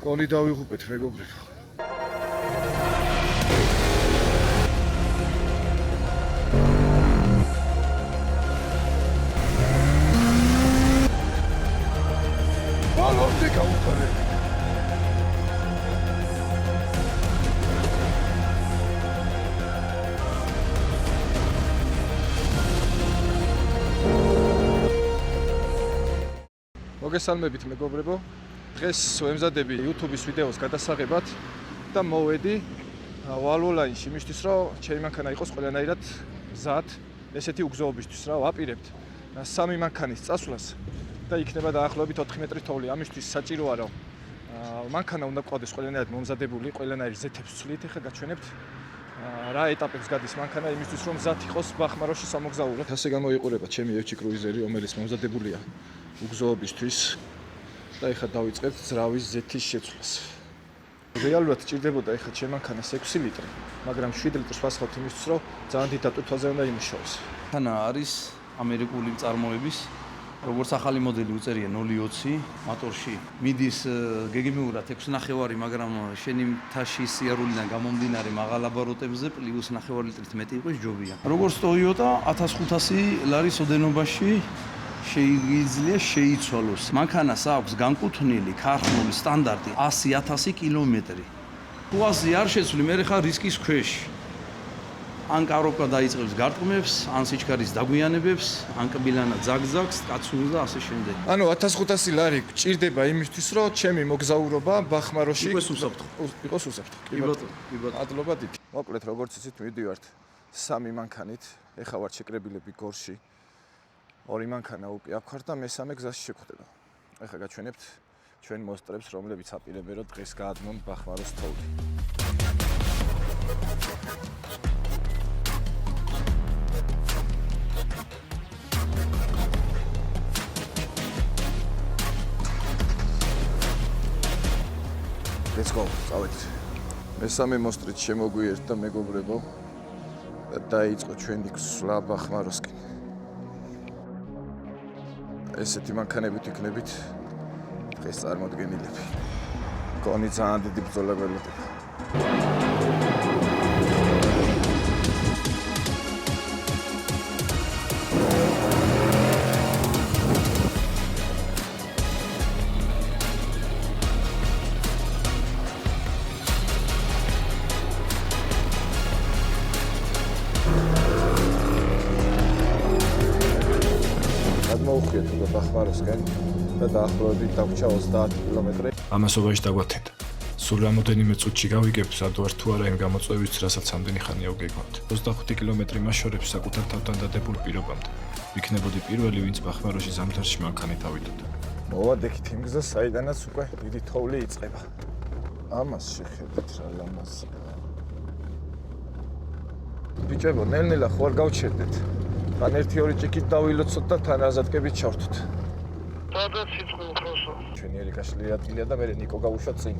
კონი დავიღუპეთ, მეგობრებო. ბალონზე გავუხარეთ. მოგესალმებით, მეგობრებო. დღეს ვემზადები YouTube-ის ვიდეოს გადასაღებად და მოვედი ვალვოლაინში იმისთვის, რომ ჩემი მანქანა იყოს ყველანაირად მზად, ესეთი უგზოობისთვის რა ვაპირებთ. 3 მანქანის წასვლას და იქნება დაახლოებით 4 მეტრი თოვლი. ამისთვის საჭიროა, რომ მანქანა უნდა გყავდეს ყველანაირად მომზადებული, ყველანაირ ზეთებს ვცვლით. ეხლა გაჩვენებთ რა ეტაპებს გადის მანქანა იმისთვის, რომ მზად იყოს ბახმაროში სამოგზაუროდ. ასე გამოიყურება ჩემი ევჩი კრუიზერი, რომელიც მომზადებულია უგზოობისთვის. და ეხლა დავიწყებთ ძრავის ზეთის შეცვლას. რეალურად ჭირდებოდა ეხლა ჩემ მანქანას 6 ლიტრი, მაგრამ 7 ლიტრს ვასხავთ იმისთვის, რომ ძალიან დიდ დატვირთვაზე უნდა იმუშაოს. მანქანა არის ამერიკული წარმოების, როგორც ახალი მოდელი უწერია 0.20 მოტორში. მიდის გეგმიურად 6.5, მაგრამ შენი მთაში სიარულიდან გამომდინარე მაღალ აბაროტებზე პლუს 9 ლიტრით მეტი იყოს ჯობია. როგორც Toyota 1500 ლარის ოდენობაში შეიძლება შეიცვალოს. მანქანას აქვს განკუთვნილი ქართული სტანდარტი 100.000 კილომეტრი. თუ ასე არ შეცვლი, მე ხარ რისკის ქვეშ. ან კაროკა დაიწყებს გარტყმებს, ან სიჩქარის დაგვიანებებს, ან კბილანა ძაგძაგს, კაცუნს და ასე შემდეგ. ანუ 1500 ლარი გჭირდება იმისთვის, რომ ჩემი მოგზაურობა ბახმაროში იყოს უსაფრთხო. იყოს უსაფრთხო. კი ბატონო, კი ბატონო. მადლობა დიდი. მოკლედ, როგორც იცით, მივდივართ 3 მანქანით. ეხლა ვარ შეკრებილები გორში. 2 მანქანა უკვე აქვს და მესამე გზაში შეგვხვდება. ეხლა გაჩვენებთ ჩვენ მოსტრებს, რომლებიც აპირებენ, რომ დღეს გაადმონ ბახმაროს თოვლი. Let's go, წავედით. მესამე მოსტრით შემოგვიერთ და მეგობრებო და დაიწყო ჩვენი გზა ბახმაროსკენ. ესეთი მანქანებით იქნებით დღეს წარმოდგენილები. კონი ძალიან დიდი ბრძოლა გველოდება. მოვხიეთ უკვე ბახმაროსკენ და დაახლოებით დაგვჭა 30 კილომეტრი. ამასობაში დაგვათენდა. სულ რამოდენიმე წუთში გავიგებ, სად ვარ თუ არა იმ გამოწვევით, რასაც ამდენი ხანია ვგეგმავთ. 25 კილომეტრი მაშორებს საკუთარ თავთან დადებულ პირობამდე. ვიქნებოდი პირველი, ვინც ბახმაროში ზამთარში მანქანით ავიდოდა. მოვადექით იმ გზას, საიდანაც უკვე დიდი თოვლი იწყება. ამას შეხედეთ რა ლამაზი. ბიჭებო, ნელ-ნელა ხო არ გავჩერდეთ. თან 1-2 ჭიქით დავილოცოთ და თან აზატკებით ჩავთოთ. დადაც სიტყვა უბრალოდ. ჩვენი ერიკაშვილი ადვილია და მე ნიკო გავუშვათ წინ.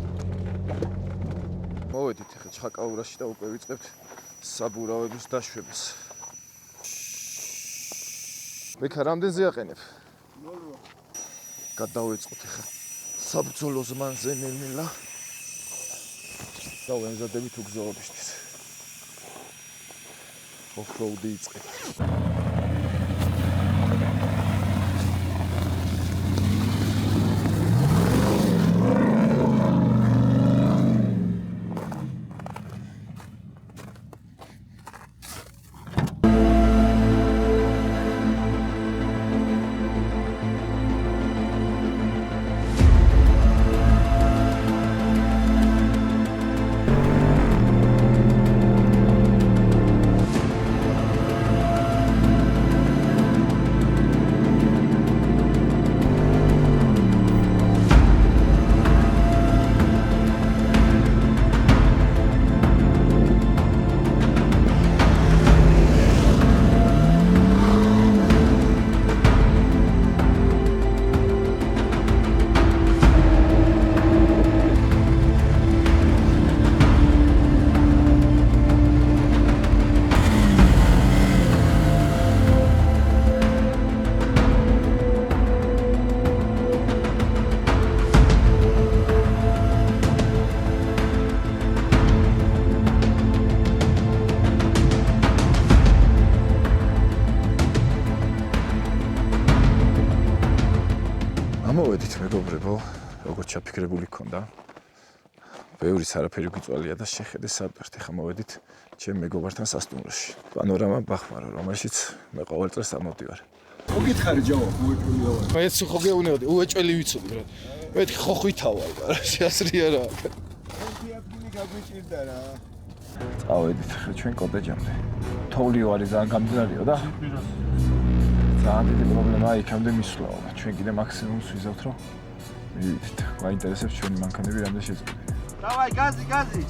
მოვედით ახლა ჩხაკაურაში და უკვე ვიწყებთ საბურავების დაშვებას. ვიქა რამდენზე აყენებ? 0. გადავეწყოთ ახლა საბრძოლო ზმანზე ნელ-ნელა. და ვემზადებით უგზოობისთვის. ოფროუდი იწყება. მეგობრებო, როგორც ჩაფიქრებული გქონდა. ბევრი არაფერი გვიწვალია და შეხედე საბერთ. ეხლა მოვედით ჩემ მეგობართან სასტუმროში. პანორამა ბახმარო, რომელშიც მე ყოველ წელს ამოვდივარ. მოგითხარი ჯო, უეჭველი ვარ. მეც ხო გეუნებოდი, უეჭველი ვიცოდი რა. მეთქი ხო ხვითავა რა, შეასრია რა. ერთი ადგილი გაგვიჭირდა რა. წავედით ხა ჩვენ კოტეჯამდე. თოვლი ვარი ძალიან გამძარიო და ძალიან დიდი პრობლემაა იქამდე მისვლა. ჩვენ კიდე მაქსიმუმს ვიზავთ რომ მივიდეთ. მაინტერესებს ჩვენი მანქანები რამდენი შეძლება. დავაი, გაზი.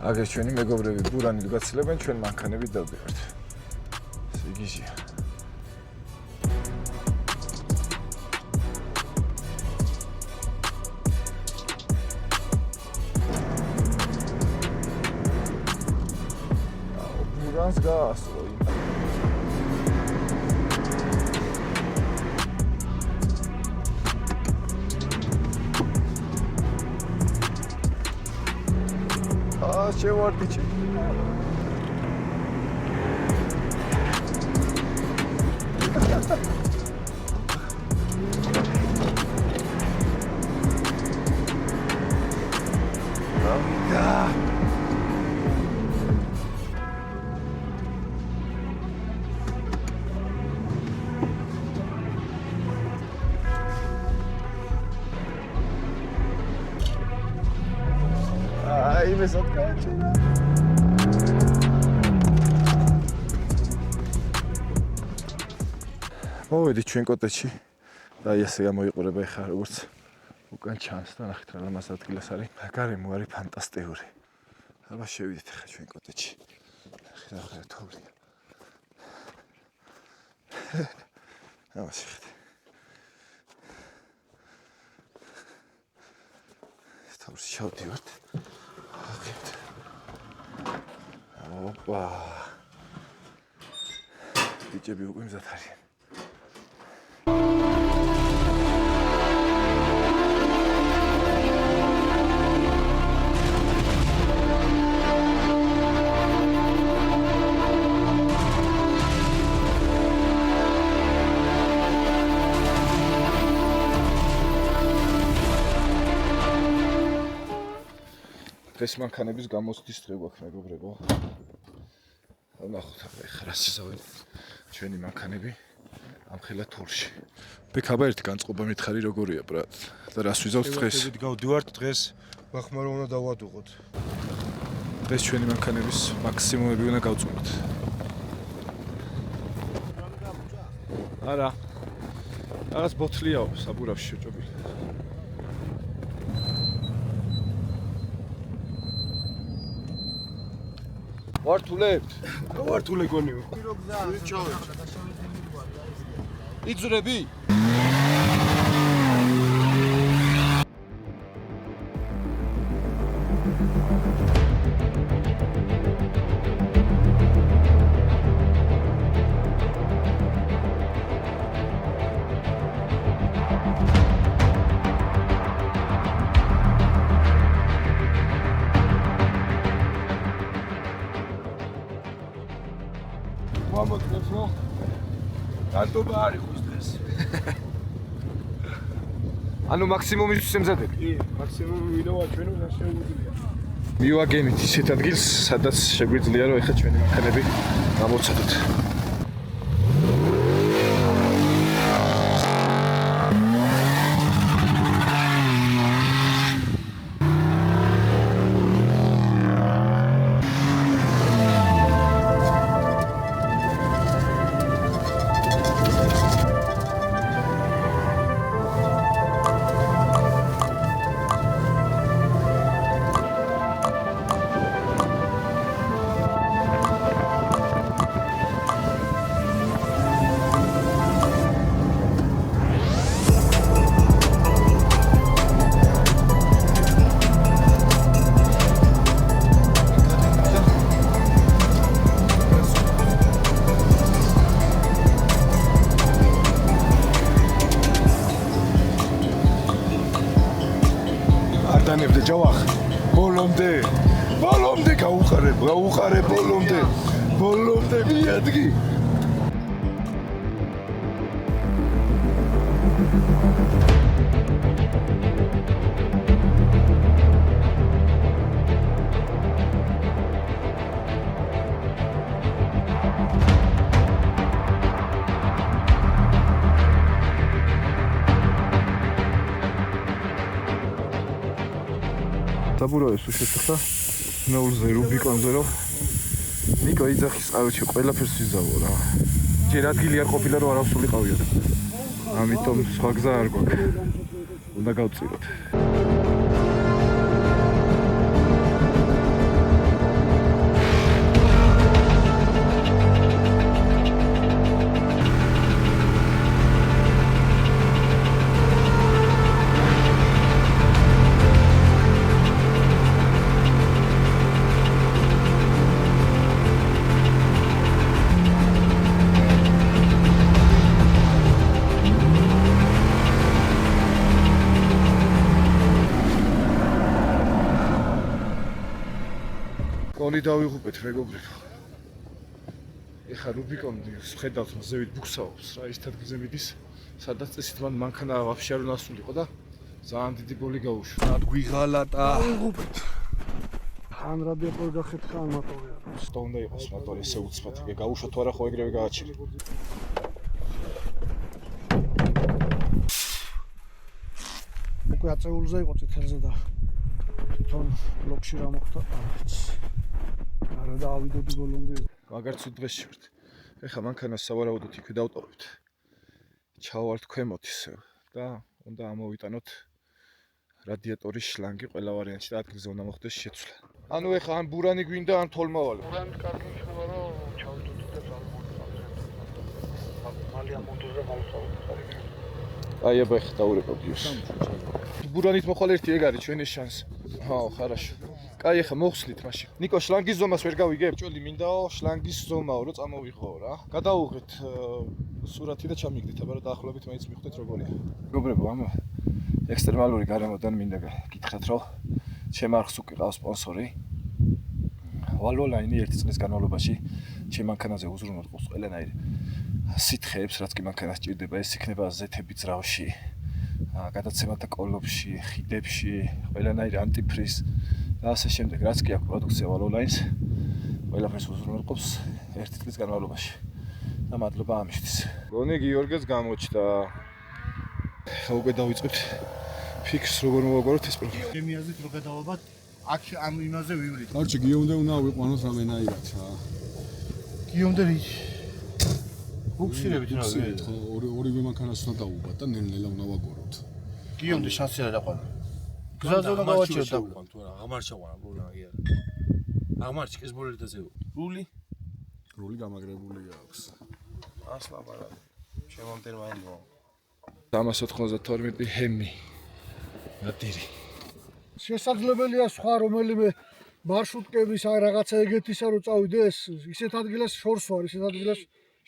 აგერ ჩვენი მეგობრები ბურანით გაცლებენ, ჩვენ მანქანებით დავდივართ. ესე იგია. ბურანს გაასწრო. შევარდი ჩი. აი მესად გაიჩინა. მოვედით ჩვენ კოტეჯში და ესე გამოიყურება ეხლა როგორც უკან ჩანს და ნახეთ რა ლამაზ ადგილას არის. გარემო არის ფანტასტიკური. აბა შევიდეთ ეხლა ჩვენ კოტეჯში. ნახეთ თოვლი. აბა შევიდეთ. თოვლში შევდივართ. ოპა. ბიჭები უკვე მზად არიან. ეს მანქანების გამოცდის დღე გვაქვს მეგობრებო. ნახოთ ახლა რა შესავენ ჩვენი მანქანები ამხელა თურში. ბექაბა ერთი განწყობა მითხარი როგორია ბრატ და რას ვიზავთ დღეს? გავდივართ დღეს, ბახმარო უნდა დავადუღოთ. დღეს ჩვენი მანქანების მაქსიმუმები უნდა გავწუნოთ. არა. რაღაც ბოთლიაო საბურავში შეჭობილი. ვართულებთ? ვართულე გონიო. იძრები? მომოწევს რომ დატობა არ იყოს დღეს. ანუ მაქსიმუმისთვის ემზადები? კი, მაქსიმუმი ვინოა ჩვენო რა შეუძლია. მივაგენით ისეთ ადგილს, სადაც შეგვიძლია რომ ეხლა ჩვენი მანქანები გამოვცადოთ. დანებდე ჯავახ ბოლომდე გაუხარე ბოლომდე მიადგი საბურავებს უშეცხა ნოულზე რუბიკონზე რომ ნიკო იძახის ყავიჩი ყველაფერს ვიზავო რა. ჯერ ადგილი არ ყოფილა რომ არავის ვიყავიო. ამიტომ სხვა გზა არ გვაქვს. უნდა გავწიროთ. კონი დავიღუპეთ მეგობრებო. ეხა რუბიკონი ხედავთ ზევით ბუქსაობს რა ის თადგზე მიდის. სადაც წესით მანქანა ვაფშე არ უნდა ასულიყო და ძალიან დიდი გოლი გაუშვა. რად გვიღალატა. დავიღუპეთ. ხან რადიატორი გახეთ ხან მოტორი. სто უნდა იყოს მოტორი ესე უცბად. ეგ გაუშვა თუ არა ხო ეგრევე გააჩერე. უკვე აწეულზე იყო წითელზე და თვითონ ბლოკში რა მოხდა? არა და ავიდოდი ბოლომდე. მაგარც უდღესში ვართ. ეხა მანქანას სავარაუდოდ იქვე დავტოვებთ. ჩავართ ქვემოთ ისე და უნდა ამოვიტანოთ რადიატორის შლანგი ყველა ვარიანტში და ადგილზე უნდა მოხდეს შეცვლა. ანუ ეხა ან ბურანი გვინდა ან თოლმავალი. ბურანი კარგი იქნება რომ ჩავიდოდით და წარმოვიდგინოთ. მალე ამ მოტორზე გავუსწავლოთ. აი აბა ეხა დაურეკავ გიოს. ბურანით მოხვალ ერთი ეგ არის ჩვენი შანსი. ჰაო, ხარაშო. კაი ეხა მოხსნით მაშინ. ნიკო შლანგის ზომას ვერ გავიგებ? ჭველი მინდაო შლანგის ზომაო რომ წამოვიღო რა. გადავუღეთ სურათი და ჩამიგდით, აბა რომ დაახლოებით მაინც მიხვდეთ როგორია. მეგობრებო, ამ ექსტრემალური გარემოდან მინდა გითხრათ რომ ჩემ არხს უკიყავს სპონსორი. ვალვოლაინი ერთი წლის განმავლობაში ჩემ მანქანაზე უზრუნველყოფს ყველანაირ სითხეებს, რაც კი მანქანას ჭირდება, ეს იქნება ზეთები ძრავში, გადაცემათა კოლოფში, ხიდებში, ყველანაირ ანტიფრის და ასე შემდეგ, რაც კი აქვს პროდუქცია ვალვოლაინს, ყველაფერს უზრუნველყოფს ერთი წლის განმავლობაში. და მადლობა ამისთვის. გონი გიორგეს გამოჩნდა. ხა უკვე დავიწყებთ ფიქს როგორ მოვაგვაროთ ეს პროგრამა. ჩემი აზრით რო გადავაბათ, აქ ამ იმაზე ვივლით. კარჩი გიომდე უნდა ვიყვანოთ რამენაირად რა. გიომდე რიჩ. ბუქსირებით რა ვიღეთ. ხო, ორივე მანქანას უნდა დავუბათ და ნელ-ნელა უნდა ვაგოროთ. გიომდე შანსი არ დაყვა. გზაზე უნდა გავაჩეროთ და ვიყავ თუ არა აღმარჩავა ბოლნა კი არა აღმარჩი ეს ბოლერდაზე რული რული გამაგრებული აქვს ასლა არა შემომდენ მაინდო 392 ჰემი ნადირი. შესაძლებელია სხვა რომელიმე მარშრუტკების ან რაღაცა ეგეთისა რომ წავიდეს ისეთ ადგილას შორს ვარ ისეთ ადგილას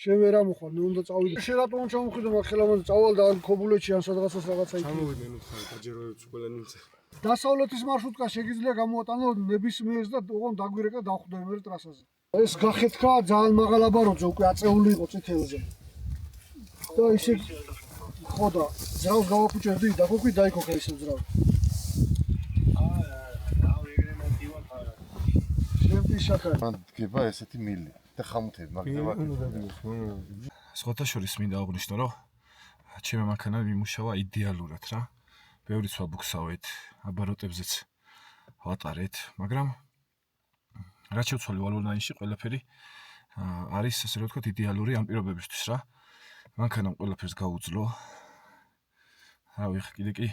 შენ ვერ ამოხარ მე უნდა წავიდე შენ რატომ ჩამოხვიდე მაგ ხელამაზე წავალ და ან ქობულეთში ან სადღაცას რაღაცა იქ ჩამოვიდნენ უთხარ დაჯეროებს ყველანი იცი დასავლეთის მარშრუტკა შეგიძლია გამოატანო ნებისმიერს და ოღონდ დაგვირეკა დავხვდე მე ტრასაზე ეს გახეთქა ძალიან მაღალ აბაროზე უკვე აწეული იყო წითელზე და ისე ხო და ძრავს გავაფუჭებდი და ხო კი დაიქოქა ისე ძრავი მან დგება ესეთი მილი და ხამუთები მაგდევაკი. სხვათა შორის მინდა აღვნიშნო, რომ ჩემი მანქანა მიმუშავა იდეალურად რა. ბევრი სხვა ბუქსავით, აბაროტებზეც ვატარეთ, მაგრამ რაც შევცვალე ვალვოლაინში ყველაფერი არის ასე რომ ვთქვათ იდეალური ამ პირობებისთვის რა. მანქანამ ყველაფერს გაუძლო. რავი, კიდე კი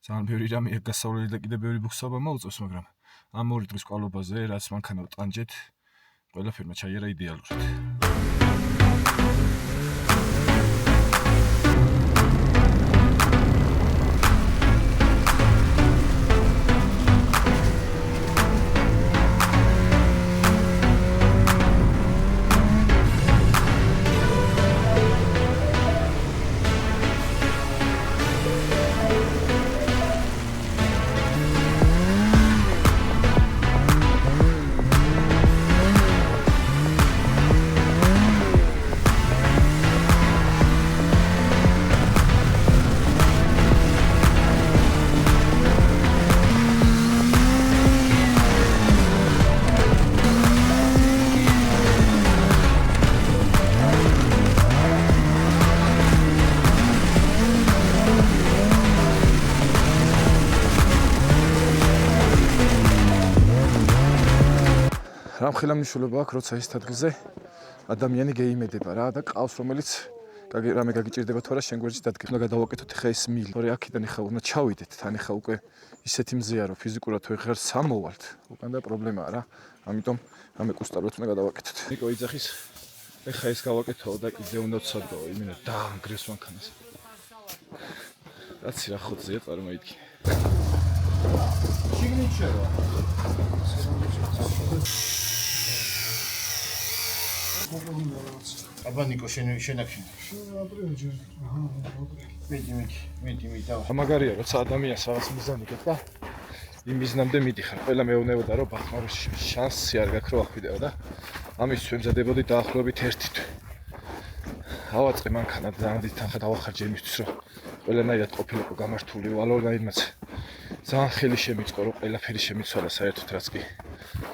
ძალიან ბევრი რამე აქვს გასავლელი და კიდე ბევრი ბუქსავა მოუწევს, მაგრამ ამ ორი დღის კვალობაზე, რაც მანქანა ვტანჯეთ, ყველაფერმა ჩაიარა იდეალურად. რამხელა მნიშვნელობა აქვს, როცა ის ადგილზე ადამიანი გეიმედება რა და ყავს, რომელიც რამე გაგიჭირდება თუ არა შენ გვერდში დადგება. უნდა გადავაკეთოთ ხა ეს მილი. თორე აქედან ხა უნდა ჩავიდეთ, თან ხა უკვე ისეთი მზეა, რომ ფიზიკურად თუ ღერ სამოვალთ, უკან და პრობლემაა რა. ამიტომ რამე კუსტარულად უნდა გადავაკეთოთ. ნიკო იძახის ეხა ეს გავაკეთო და კიდე უნდა ვცადო, იმენა დაანგრეს მანქანას. კაცი რა ხოთზეა წარმოიდგინე. შიგნიჩევა. აბა ნიკო შენ აქ მიდი ამაგარია როცა ადამიანს რაღაც მიზანი გაქვს და იმ მიზნამდე მიდიხარ. ყველა მეუბნებოდა რომ ბახმაროში შანსი არ გაქვს რომ ახვიდეო და ამის ვემზადებოდი დაახლოებით 1 თვე. ავაწყე მანქანა და ძალიან დიდი თანხა დავახარჯე იმისთვის რომ ყველანაირად ყოფილიყო გამართული ვალორნაირმაც ძალიან ხელი შემიწყო რომ ყველაფერი შემიცვალა საერთოდ რაც კი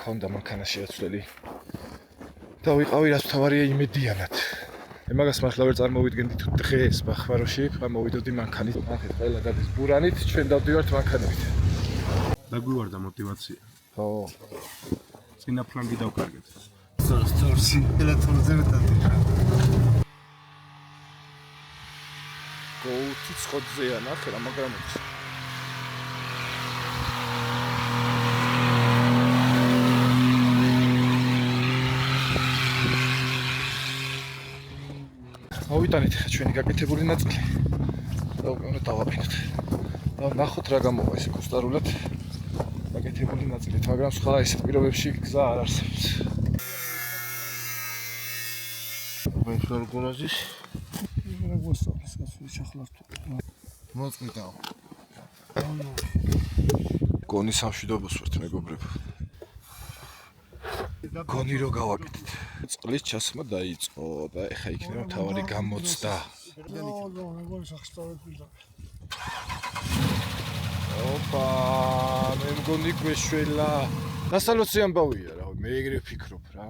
ქონდა მანქანაში შეცვლილი. და ვიყავი რაც თავარია იმედიანად. მაგას მართლა ვერ წარმოვიდგენდი თუ დღეს ბახმაროში მოვიდოდი მანქანით. ნახეთ ყველა გადის ბურანით, ჩვენ დავდივართ მანქანებით. დაგვივარდა мотиваცია. ხო. წინა ფლანგი დავკარგეთ. სტორსი ელექტრონზე ვეთანხმე. გოუთი ცხოდზეა ნახე რა მაგრამ მოვიტანეთ ხა ჩვენი გაკეთებული ნაწილი და უკვე უნდა დავაფინოთ და ნახოთ რა გამოვა ეს კუსტარულად გაკეთებული ნაწილით, მაგრამ სხვა ესეთ პირობებში გზა არ არსებობს. ვენხარ გონაზის რა გვასწავლის გასული ჩახლართო. მოწმიდაო. გონი სამშვიდობოს ვართ მეგობრებო. გონი რო გავაკეთეთ. წყლის ჩასმა დაიწყო და ეხა იქნება თავარი გამოცდა. მეგონი სახსწავლები და ოპა, მე მგონი გვეშველა. დასალოცი ამბავია რა, მე ეგრე ვფიქრობ რა.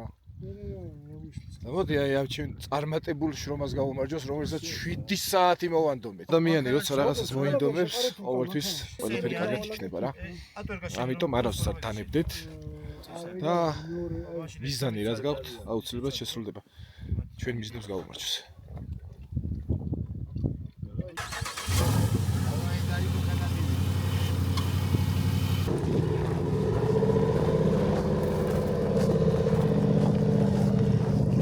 მოდი აი ამ ჩვენ წარმატებულ შრომას გავუმარჯოს, რომელსაც 7 საათი მოვანდომეთ. ადამიანი როცა რაღაცას მოინდომებს, ყოველთვის ყველაფერი კარგად იქნება რა. ამიტომ არავის არ დანებდეთ და მიზანი რაც გაქვთ, აუცილებლად შესრულდება. ჩვენ მიზნებს გავუმარჯოს.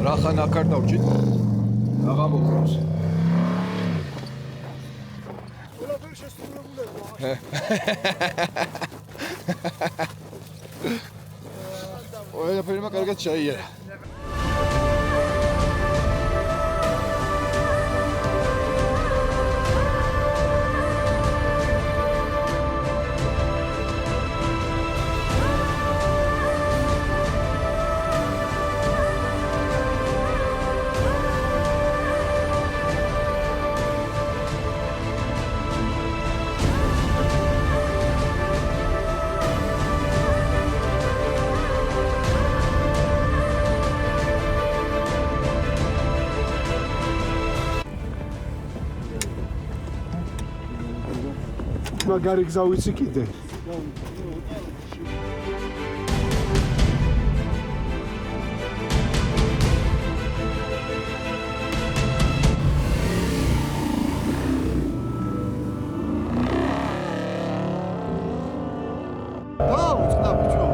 რახან აქ არ დავჭით? აღამოყროს. ყველაფერი შესრულებულია. ყველაფერი კარგად შეიარა. მაგარი გზა ვიცი კიდე. წდა ბიჭო.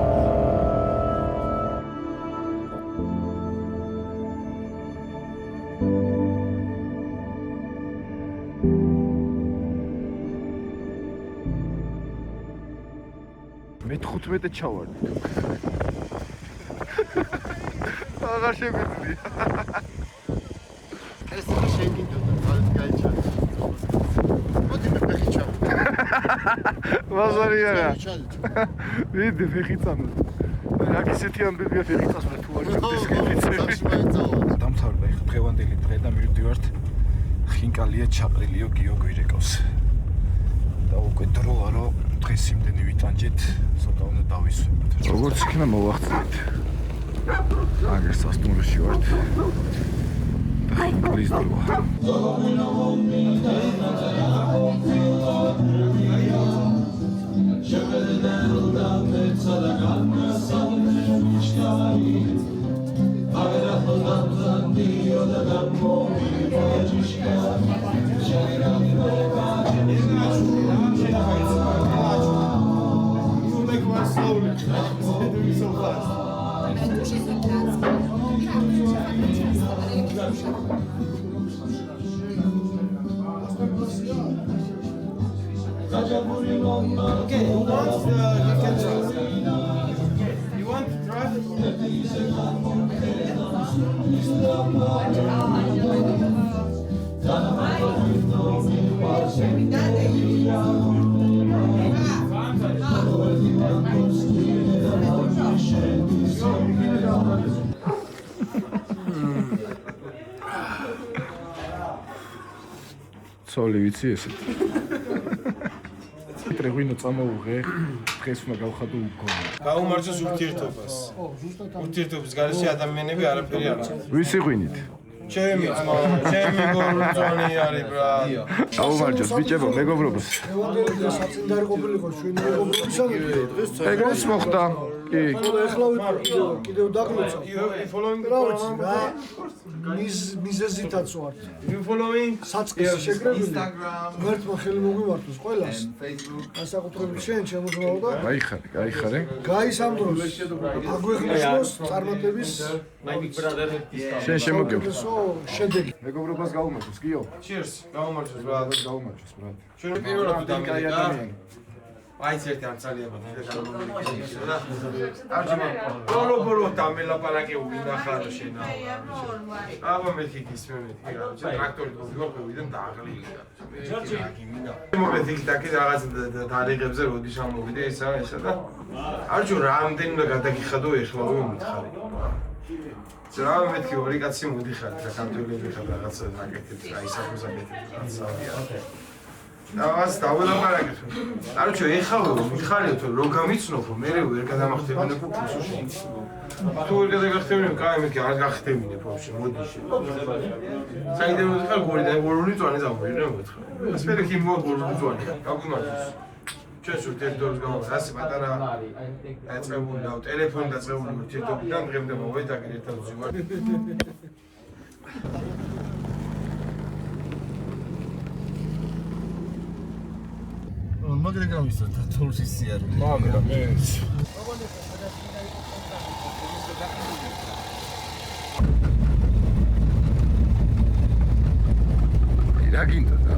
მე 15 ჩავარდი. აღარ შეგვიძლია. ეს რა შეგინდოდა, ძალიან გაიჩადა. მოდი მე ფეხი ჩავ. მაზარია რა. ვიდი ფეხი წამო. რა ისეთი ამბებია ფეხი წასვლა თუ არ ჩავდეს კეთილზე. დამთავრდა ხა დღევანდელი დღე და მივდივართ ხინკალია ჩაყრილიო გიო გვირეკავს. და უკვე დროა რომ დღეს იმდენი ვიტანჯეთ, ცოტა უნდა დავისვენოთ. როგორც იქნება მოვახცეთ. აგერ სასტუმროში ვართ. და ხინკალის დროა. Şöyle de daldan ve çalagan, salın Okay, who wants you can try. You want to try? ცოლი ვიცი ესეთ. ტრეგვინო წამოუღე, დღეს უნდა გავხადო უგონო. გაუმარჯოს ურთიერთობას. ურთიერთობის გარეშე ადამიანები არაფერი არ არის. ვის იყვინით? ჩემი ძმა, ჩემი გორწონი არის ბრა. გაუმარჯოს ბიჭებო, მეგობრობს. ევანგელია საწინდარი ყოფილიყო ჩვენი მეგობრებისაგან. ეგრეს მოხდა. კი. ეხლა კიდევ დაგლოცა. რა ვიცი რა მიზეზითაც ვარ. You following? საწყისი შეგრებული. ღერთმა ხელი მოგვიმართოს ყველას. განსაკუთრებით შენ შემოძმაო და გაიხარე. გაისამდროს. აგვეღნიშნოს წარმატების შენ შემოგევ. შედეგი. მეგობრობას გაუმარჯოს, კიო. Cheers. გაუმარჯოს ბრა. გაუმარჯოს, ბრატ. ჩვენ პირველად ვდამინე. აიც ერთი არ ძალიან და არჩევა ბოლო დამელაპარაკე უინახარო შენა აბა მეთქი გისმენთ რა ტრაქტორი გოგივარდიდან დააღლილია მოგეთიქი დაკი რაღაც თარიღებზე როდი შემოვიდე ესა და არჩუ რამდენიმე გადაგიხადო ეხლა რომ მითხარი რა მეთქი ორი კაცი მოდიხარ და კანტონები ხარ რაღაც აკეთებ აი საფუძაკეთებ რაღაცა დავას დაველაპარაკეთ. არჩო ეხლა მიხარიოთ რომ გამიცნობო, მე ვერ გადამახდებინებო ფულში. თუ ვერ გადაგახდებინებ, კაი მე არ გახდებინებ ფულში, მოდიში. საიდე მოდიხარ გორი და გორული წვანი წამოვიდე მეთქი. ასპერი კი მოგორული წვანი. გაგვიმარჯოს. ჩვენ სულ ტერიტორიას გამოვიდა, ასე პატარა დაწყებული და ტელეფონი დაწყებული ურთიერთობიდან დღემდე მოვედაგე ერთად ვზივარ. მაგრამ გამისწორ და თულში სიარული. მაგრამ ეს რა გინდა და?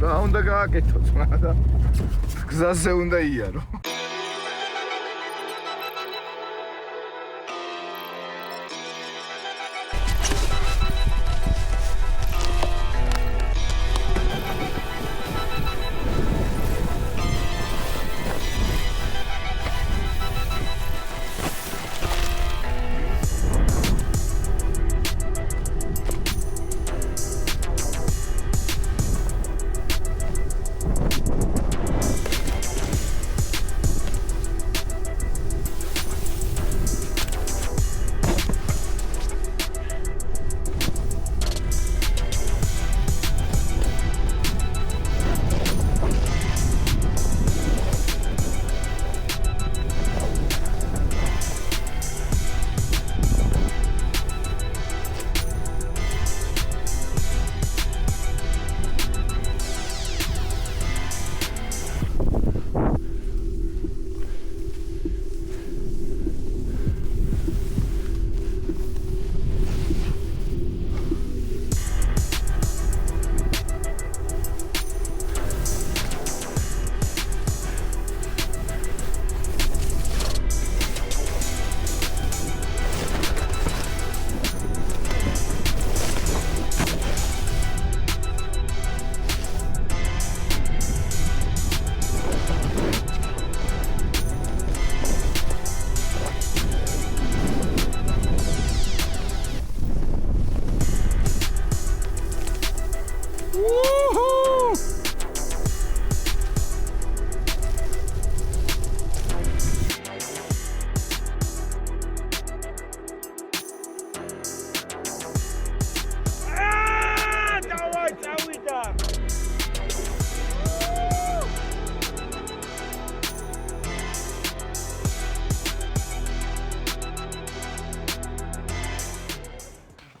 რა უნდა გააკეთო ძმა და გზაზე უნდა იარო.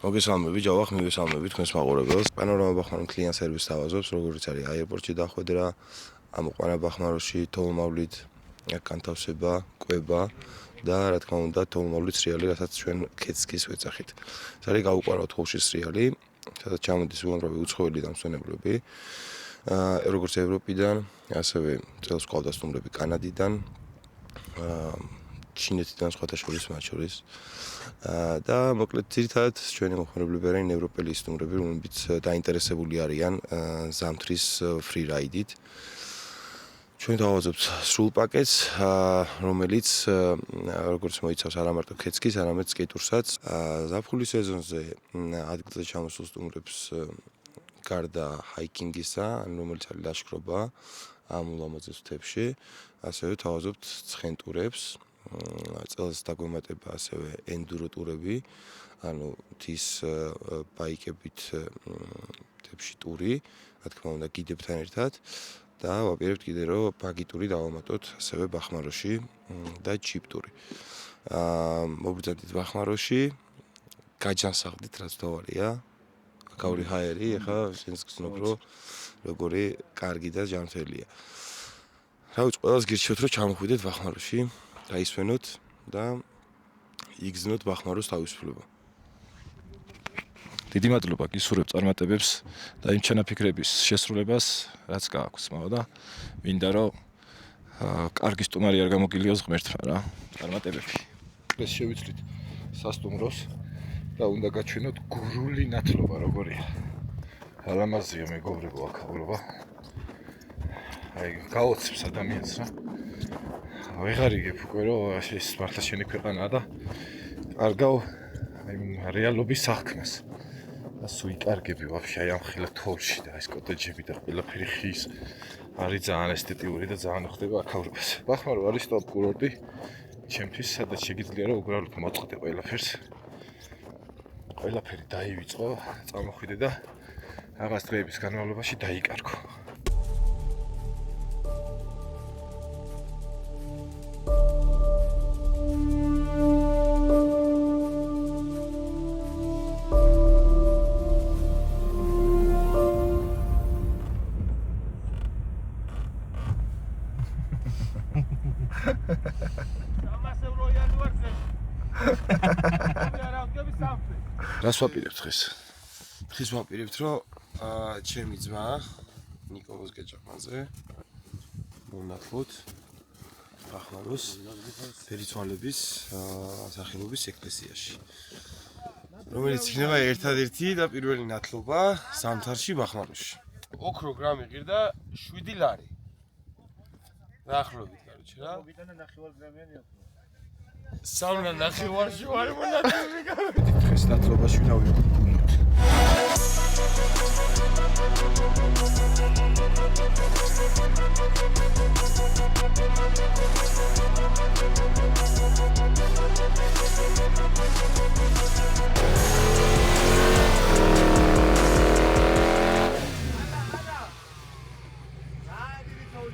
მოგესალმები, ჯავახ, მივესალმები თქვენს მაყურებელს. პანორამა ბახმარო კლient სერვისს თავაზობს, როგორც არის აეროპორტში დახვედრა, ამოყვანა ბახმაროში, თოვლმავლით, განთავსება, კვება და რა თქმა უნდა, თოვლმავლის სრიალი, რასაც ჩვენ ქეცკის ვეძახით. ეს არის გაუყარავთ ხოშის სრიალი, სადაც ჩამოდის უამრავი უცხოელი დამსვენებლები. როგორც ევროპიდან, ასევე წელს ყავდა სტუმრები კანადიდან, ჩინეთიდან სხვათა შორის მათ შორის. და მოკლედ ძირითადად ჩვენი მოხმარებლები არიან ევროპელი სტუმრები, რომლებიც დაინტერესებული არიან ზამთრის free ride-ით. ჩვენ დავაზობთ სრულ პაკეტს, რომელიც როგორც მოიცავს არა მარტო ქეცკის, არამედ სკეიტურსაც. ზაფხულის სეზონზე ადგილზე ჩამოსულ სტუმრებს გარდა ჰაიკინგისა, რომელიც არის ლაშქრობა ამ ულამაზეს მთებში, ასევე თავაზობთ ცხენტურებს. წელს დაგვემატება ასევე ენდურო ტურები, ანუ მთის ბაიკებით მთებში ტური, რა თქმა უნდა გიდებთან ერთად და ვაპირებთ კიდე რომ ბაგი ტური დავამატოთ ასევე ბახმაროში და ჯიპ ტური. მობრძანდით ბახმაროში, გაჯანსაღდით რაც თავარია. კაკაური ჰაერი, ეხლა შენს გზნობ რომ როგორი კარგი და ჯანმრთელია. რა ვიცი, ყველას გირჩევთ რომ ჩამოხვიდეთ ბახმაროში. დაისვენოთ და იგზნოთ ბახმაროს თავისუფლება. დიდი მადლობა გისურვებ წარმატებებს და იმ ჩანაფიქრების შესრულებას, რაც გააქვს მაო და მინდა რომ კარგი სტუმარი არ გამოგილიოს ღმერთმა რა. წარმატებები. ეს შევიცვლით სასტუმროს და უნდა გაჩვენოთ გურული ნათლობა როგორია. ალამაზია მეგობრებო აქაურობა. აი გაოცებს ადამიანს რა. ვეღარ იგებ უკვე რომ ეს მართლა შენი ქვეყანაა და კარგავ აი რეალობის საქმეს. და სუიკარგები ვაფშე აი ამ ხილა თოვლში და ეს კოტეჯები და ყველაფერი ხის არის ძალიან ესთეტიური და ძალიან ხდება აქაურობას. ბახმარო არის ტოპ კურორტი ჩემთვის, სადაც შეგიძლია რომ უბრალოდ მოწყდე ყველაფერს. ყველაფერი დაივიწყო, წამოხვიდე და რაღაც დღეების განმავლობაში დაიკარგო. რას ვაპირებთ დღეს? დღეს ვაპირებთ რომ ჩემი ძმა ნიკოლოზ გეჭამაძე მონათლოთ ბახმაროს ფერიცვალების სახელობის ეკლესიაში, რომელიც იქნება ერთადერთი და პირველი ნათლობა ზამთარში ბახმაროში. ოქრო გრამი ღირდა 7 ლარი. დაახლოებით, короче, რა. სამნა ნახევარში ვარ მონათლები გავედი. დღეს ნათლობაში დავიბრუნოთ.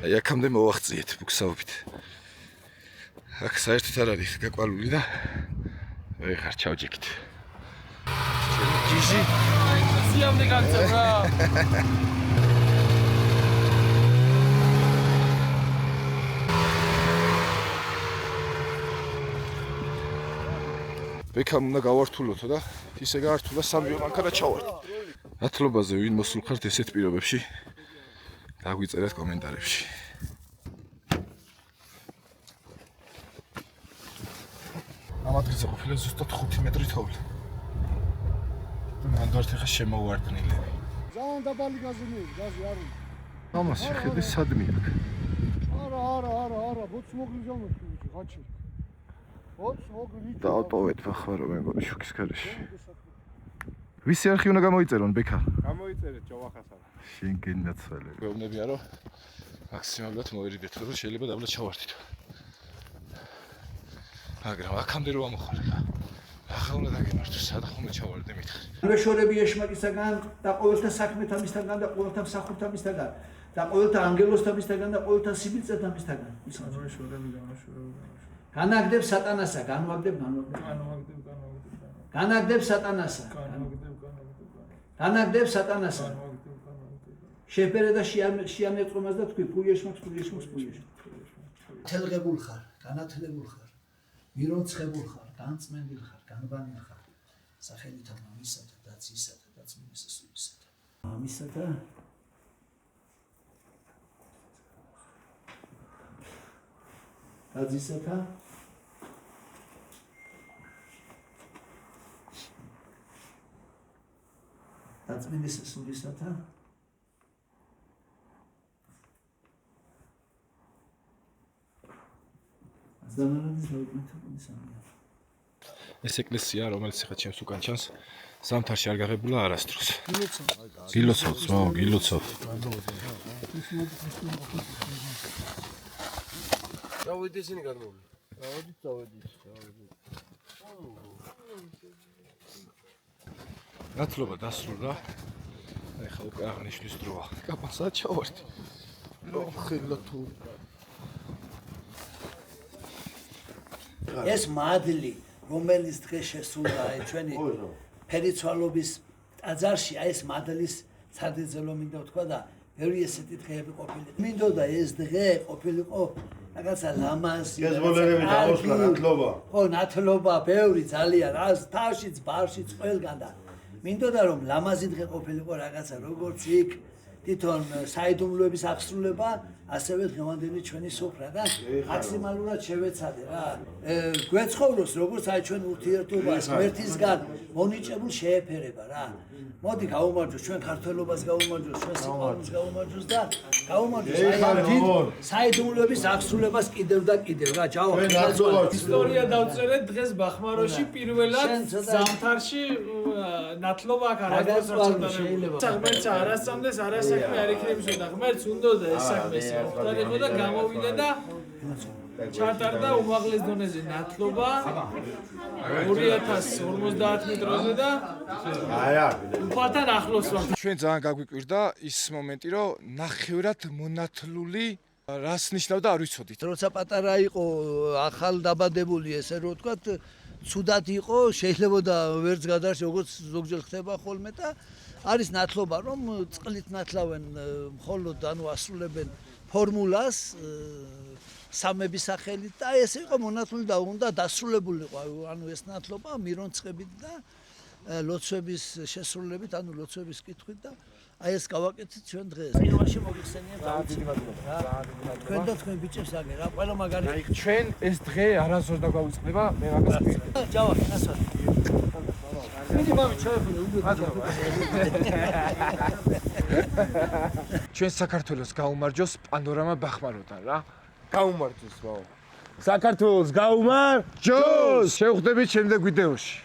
აი აქამდე მოვახციეთ ბუქსაობით. აქ საერთოდ არ არის გაკვალული და ვეღარ ჩავჯექით. ჯიჟი სიამოვნე გაგწევ რა. ბექამ უნდა გავართულოთო და ისე გაართულა სამი მანქანა ჩავარდ. ნათლობაზე ვინ მოსულ ხართ ესეთ პირობებში? დაგვიწერეთ კომენტარებში. ამ ადგილზე ყოფილა ზუსტად 5 მეტრი თოვლი. მანდ ხა შემოვარდნილები. ძალიან დაბალი გაზი მიიღ, გაზი არ უნდა. ამას შეხედე სადმი აქ. არა, ბოც მოგლი ზამთრი, ხაჩი. ბოც მოგლი. დაავტოვეთ ბახმარო მეგონი შუქის ქარეში. ვისი არხი უნდა გამოიწერონ ბექა? გამოიწერეთ ჯავახასა. შენ გენაცვალე. გვეუბნებია რომ მაქსიმალურად მოერიდეთ, რომ შეიძლება დაბლა ჩავარდით. მაგრამ აქამდე რომ ამოხარ ხა. ახლა უნდა დაგემართო, სადა ხომ ჩავარდე მითხარ. ვეშორები ეშმაკისაგან და ყოველთა საქმეთამისგან და ყოველთა მსახურთამისგან და ყოველთა ანგელოსთამისგან და ყოველთა სიბილწეთამისგან. განაგდებ სატანასა, განვაგდებ. განაგდებს სატანასა. განაგდებს სატანასა. შეფერე და შეანეწყომას და თქვი ფუიეშ მაქვს. თელღებულ ხარ, განათლებულ ხარ, მირონცხებულ ხარ, განწმენდილ ხარ, განბანილ ხარ. სახელითა მამისათა და ძისათა და წმინდისა სულისათა. მამისათა და ძისათა და წმინდისა სულისათა. ეს ეკლესია, რომელიც ხა ჩემს უკან ჩანს, ზამთარში არ გაღებულა არასდროს. გილოცავ, ძმაო, გილოცავ. დავიდი ისინი გადმოვიდა. დავიდი. ნათლობა დასრულდა. ეხლა უკვე აღნიშნის დროა. კაპანსაც ჩავარდი. ხილო თუ ეს მადლი, რომელიც დღეს შესულდა ჩვენი ფერიცვალობის ტაძარში, ეს მადლის სარდეძელო მინდა თქვა და ბევრი ესეთი დღეები ყოფილი. მინდოდა ეს დღე ყოფილიყო რაღაცა ლამაზი, გეზბოლერები დაუსვლა ნათლობა. ხო, ნათლობა, ბევრი ძალიან, თავშიც, ბარშიც, ყველგან და მინდოდა რომ ლამაზი დღე ყოფილიყო რაღაცა როგორც იქ თვითონ საიდუმლოების აღსრულება, ასევე დღევანდელი ჩვენი სოფრა და მაქსიმალურად შევეცადე რა. გვეცხოვროს როგორც აი ჩვენ ურთიერთობას ღმერთისგან მონიჭებულ შეეფერება რა. მოდი გაუმარჯოს ჩვენ ქართველობას, გაუმარჯოს ჩვენ სიყვარულს, გაუმარჯოს და გაუმარჯოს აი ამ დიდ საიდუმლოების აღსრულებას კიდევ და კიდევ რა. ჯავა ისტორია დავწერეთ დღეს ბახმაროში პირველად ზამთარში ნათლობა აქ არასდროს შეიძლება. ღმერთს არასწამდეს, არასაქმე არ იქნებისო და ღმერთს უნდოდა ეს საქმე ხდარიყო და გამოვიდა და ჩატარდა უმაღლეს დონეზე ნათლობა 2050 მეტროზე და უფალთან ახლოს ვარ. ჩვენ ძალიან გაგვიკვირდა ის მომენტი, რომ ნახევრად მონათლული რას ნიშნავდა არ ვიცოდით. როცა პატარა იყო ახალ დაბადებული ესე რომ ვთქვათ ცუდად იყო შეიძლება და ვერც გადარჩი როგორც ზოგჯერ ხდება ხოლმე და არის ნათლობა რომ წყლით ნათლავენ მხოლოდ ანუ ასრულებენ ფორმულას სამების სახელით და ესე იყო მონათლული და უნდა დასრულებულიყო ანუ ეს ნათლობა მირონცხებით და ლოცვების შესრულებით ანუ ლოცვების კითხვით და აი ეს გავაკეთეთ ჩვენ დღეს. პირველში მოგიხსენიებ თქვენ და თქვენ ბიჭებს აგერ რა ყველა მაგარი ჩვენ ეს დღე არასდროს და გავიწყდება მე მაგას ვიყიდე. ჯავა ნასვად. მიდი მამი ჩაეფუნე ჩვენ საქართველოს გაუმარჯოს პანორამა ბახმაროდან რა. გაუმარჯოს ბაო. საქართველოს გაუმარჯოს! შევხვდებით შემდეგ ვიდეოში.